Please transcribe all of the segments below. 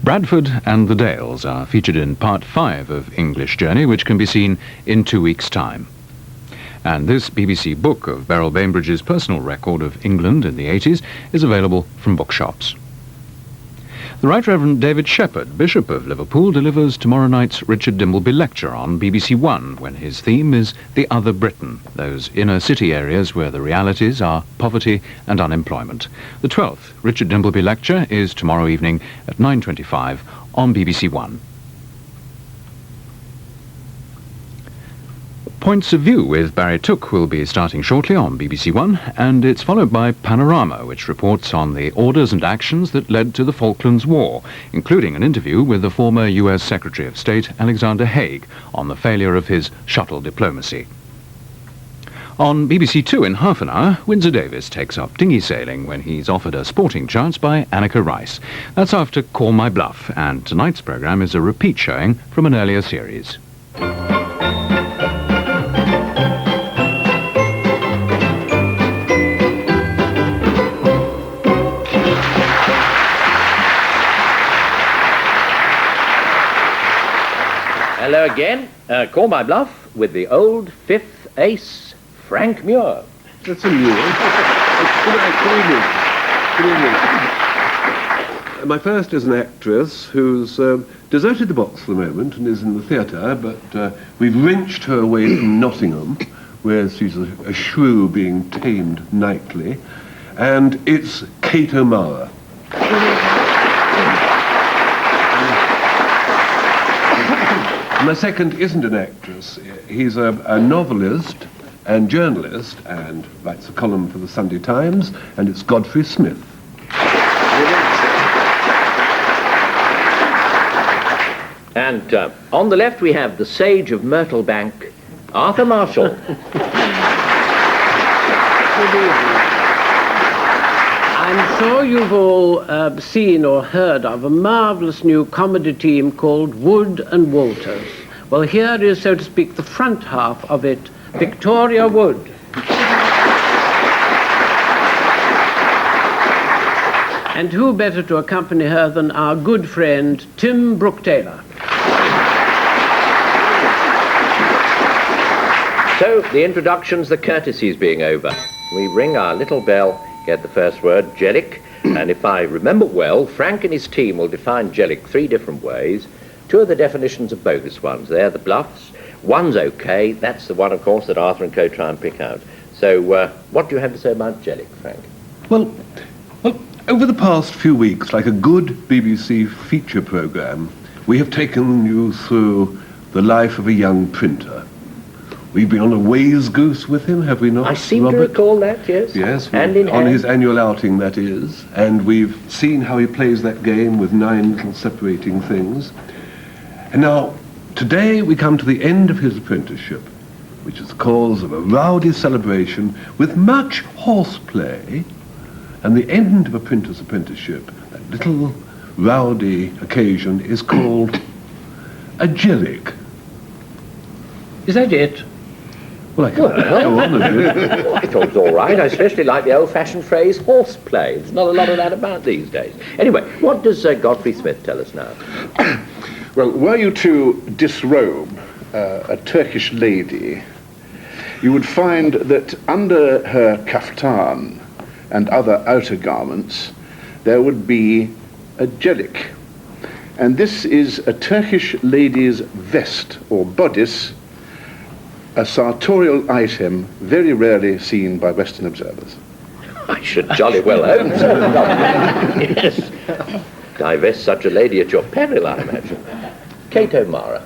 Bradford and the Dales are featured in Part 5 of English Journey, which can be seen in 2 weeks' time. And this BBC book of Beryl Bainbridge's personal record of England in the 80s is available from bookshops. The Right Reverend David Shepherd, Bishop of Liverpool, delivers tomorrow night's Richard Dimbleby lecture on BBC One, when his theme is The Other Britain, those inner city areas where the realities are poverty and unemployment. The 12th Richard Dimbleby lecture is tomorrow evening at 9:25 on BBC One. Points of View with Barry Took will be starting shortly on BBC One, and it's followed by Panorama, which reports on the orders and actions that led to the Falklands War, including an interview with the former US Secretary of State Alexander Haig on the failure of his shuttle diplomacy. On BBC Two in half an hour, Windsor Davies takes up dinghy sailing when he's offered a sporting chance by Annika Rice. That's after Call My Bluff, and tonight's programme is a repeat showing from an earlier series. Hello again. Call My Bluff with the old fifth ace, Frank Muir. That's a new one. Good evening. My first is an actress who's deserted the box for the moment and is in the theatre, but we've wrenched her away from Nottingham, where she's a shrew being tamed nightly, and it's Kate O'Mara. My second isn't an actress. He's a novelist and journalist and writes a column for the Sunday Times, and it's Godfrey Smith. And on the left we have the Sage of Myrtle Bank, Arthur Marshall. Good evening. I'm sure you've all seen or heard of a marvellous new comedy team called Wood and Walters. Well, here is, so to speak, the front half of it, Victoria Wood. And who better to accompany her than our good friend, Tim Brooke-Taylor. So, the introductions, the courtesies being over. We ring our little bell, get the first word, Jellic, and if I remember well, Frank and his team will define Jellic 3 different ways. 2 of the definitions are bogus ones. They're the bluffs. One's okay. That's the one, of course, that Arthur and co try and pick out. So, what do you have to say about Jellic, Frank? Well, over the past few weeks, like a good BBC feature programme, we have taken you through the life of a young printer. We've been on a ways goose with him, have we not, I seem Robert? to recall that, yes. Yes, hand in on hand. his annual outing, that is. And we've seen how he plays that game with 9 little separating things. And now, today we come to the end of his apprenticeship, which is the cause of a rowdy celebration with much horseplay. And the end of a printer's apprenticeship, that little rowdy occasion, is called a Jellic. Is that it? Well, I can't go on a bit. I thought it was all right. I especially like the old-fashioned phrase horseplay. There's not a lot of that about these days. Anyway, what does Godfrey Smith tell us now? Well, were you to disrobe a Turkish lady, you would find that under her kaftan and other outer garments, there would be a jellic. And this is a Turkish lady's vest or bodice, a sartorial item very rarely seen by Western observers. I should jolly well hope so. Yes. Divest such a lady at your peril, I imagine. Kate O'Mara.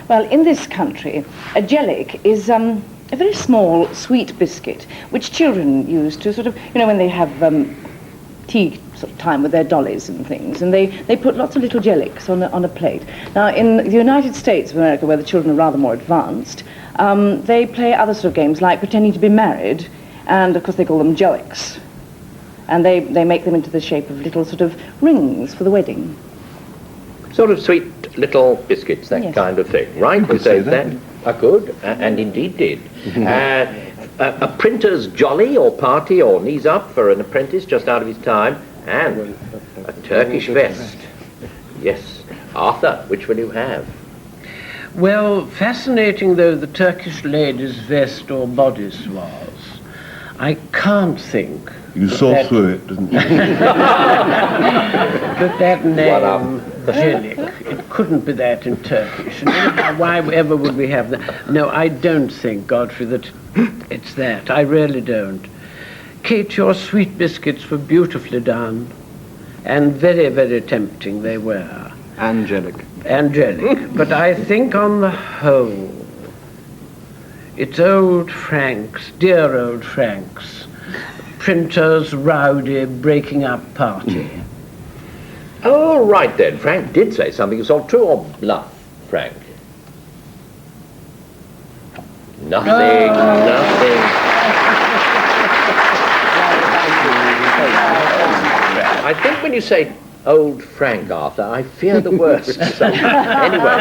Well, in this country, a jellic is a very small, sweet biscuit, which children use to sort of, you know, when they have tea sort of time with their dollies and things, and they put lots of little jellics on a plate. Now, in the United States of America, where the children are rather more advanced, they play other sort of games, like pretending to be married, and of course they call them jellics. And they make them into the shape of little sort of rings for the wedding. Sort of sweet little biscuits, that Yes. kind of thing, right? could say that. I could, and indeed did. A printer's jolly or party or knees up for an apprentice just out of his time, and a Turkish vest. Yes. Arthur, which will you have? Well, fascinating though the Turkish lady's vest or bodice was, I can't think You saw through it, didn't you? that name, Celik, it couldn't be that in Turkish. And anyhow, why ever would we have that? No, I don't think, Godfrey, that it's that. I really don't. Kate, your sweet biscuits were beautifully done, and very, very tempting they were. Angelic. But I think on the whole, it's old Frank's, dear old Frank's, printer's rowdy breaking up party. All right then, Frank did say something. It's all true or bluff, Frank? Nothing. I think when you say old Frank, Arthur, I fear the worst. So, anyway,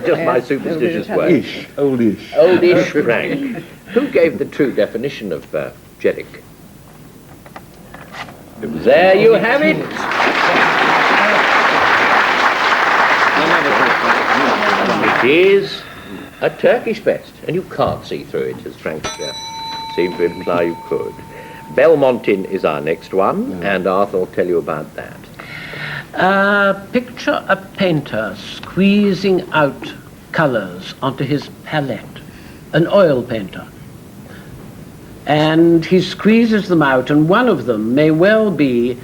just my superstitious way. Oldish. Oldish Frank. Who gave the true definition of Jellic? There you have it. It is a Turkish vest, and you can't see through it, as Frank seemed to imply you could. Belmontin is our next one, and Arthur will tell you about that. Picture a painter squeezing out colours onto his palette, an oil painter. And he squeezes them out, and one of them may well be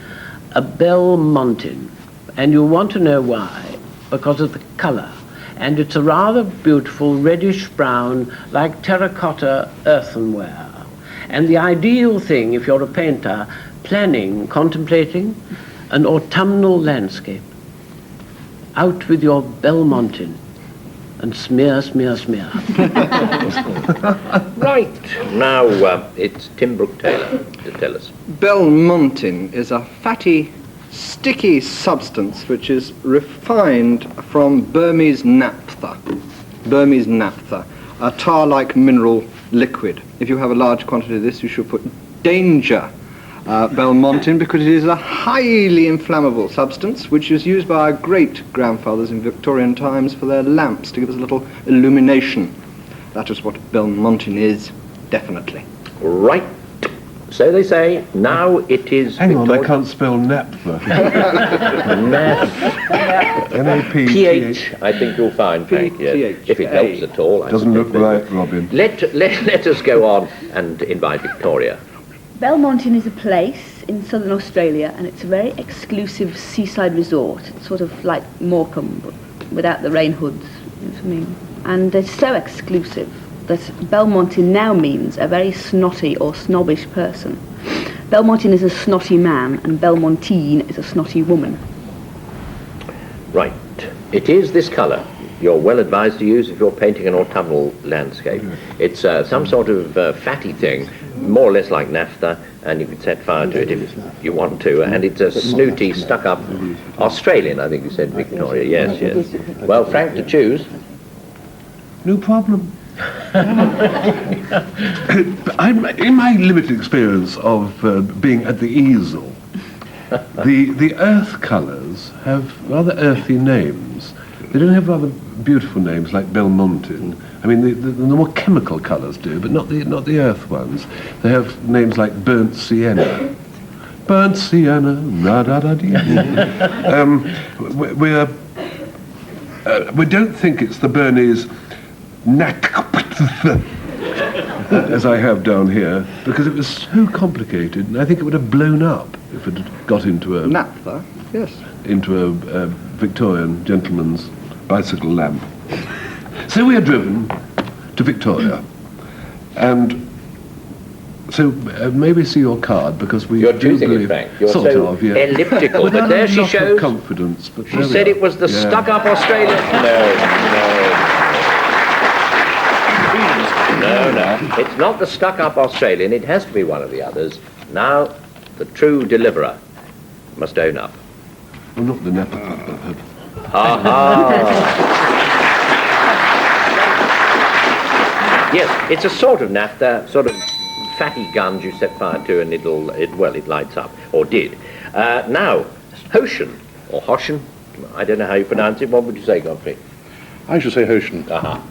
a Belmontin. And you want to know why? Because of the colour. And it's a rather beautiful reddish brown, like terracotta earthenware. And the ideal thing, if you're a painter, contemplating an autumnal landscape, out with your Belmontin and smear, smear, smear. Right, now it's Tim Brooke-Taylor to tell us. Belmontin is a fatty, sticky substance which is refined from Burmese naphtha. Burmese naphtha, a tar-like mineral liquid. If you have a large quantity of this, you should put danger Belmontin, because it is a highly inflammable substance which is used by our great-grandfathers in Victorian times for their lamps to give us a little illumination. That is what Belmontin is, definitely. Right. So they say. Now it is. Hang on, I can't spell naphtha. N-A-P-T-H. I think you'll find, Frank, yes. If it helps at all. Doesn't look right, Robin. Let us go on and invite Victoria. Belmontin is a place in southern Australia, and it's a very exclusive seaside resort. It's sort of like Morecambe, but without the rain hoods, you know what I mean? And it's so exclusive that Belmontin now means a very snotty or snobbish person. Belmontin is a snotty man, and Belmontine is a snotty woman. Right. It is this colour you're well advised to use if you're painting an autumnal landscape. It's some sort of fatty thing, more or less like naphtha, and you can set fire to it if you want to. And it's a snooty, stuck-up Australian, I think you said, Victoria. Yes. Well, Frank, to choose. No problem. In my limited experience of being at the easel, the earth colours have rather earthy names. They don't have rather beautiful names like Belmontin. I mean, the more chemical colours do, but not the earth ones. They have names like burnt sienna. Burnt sienna, na-da-da-dee. We don't think it's the Bernese knack, as I have down here, because it was so complicated, and I think it would have blown up if it had got into a... Naphtha, yes. Into a Victorian gentleman's bicycle lamp. So we are driven to Victoria, and so maybe see your card, because we You're do choosing believe, it, Frank. You're sort so of, yeah. elliptical, With but there a she lot shows. of confidence, but She said it was the stuck-up Australian. No. It's not the stuck-up Australian. It has to be one of the others. Now, the true deliverer must own up. Well, not the nappa. Yes, it's a sort of naphtha, sort of fatty guns you set fire to, and it lights up, or did. Now, Hoshen, or Hoshen, I don't know how you pronounce it. What would you say, Godfrey? I should say Hoshen. Aha.